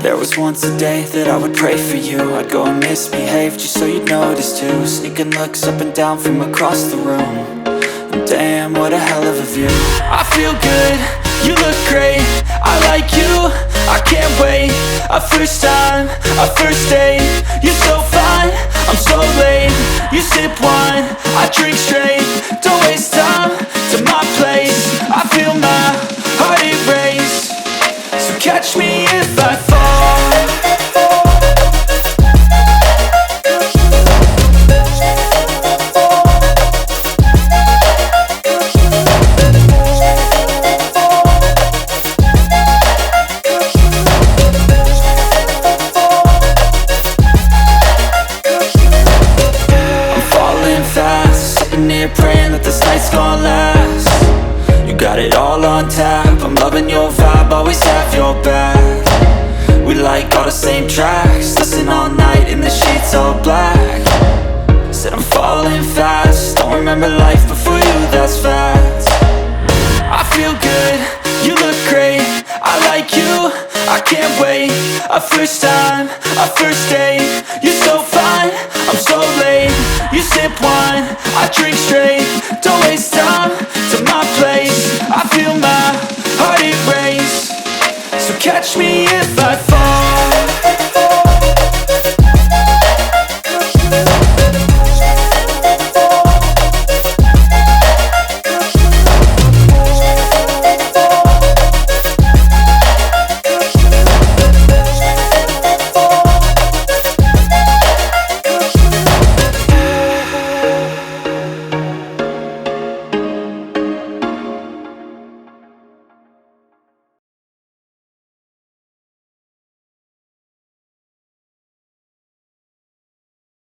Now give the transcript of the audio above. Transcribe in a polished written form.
There was once a day that I would pray for you. I'd go and misbehave just so you'd notice too. Sneaking looks up and down from across the room. And damn, what a hell of a view. I feel good, you look great, I like you, I can't wait. A first time, a first date. You're so fine, I'm so late. You sip wine, I drink straight. Don't waste time to my place. I feel my heart erase. So catch me if I fall. Praying that this night's gonna last. You got it all on tap, I'm loving your vibe, always have your back. We like all the same tracks, listen all night in the sheets all black. Said I'm falling fast, don't remember life before you, that's fact. I feel good, you look great, I like you, I can't wait. A first time, a first date. You're so fine, I'm so late. You sip wine, I drink straight. Don't waste time to my place. I feel my heart erase. So catch me if I fall.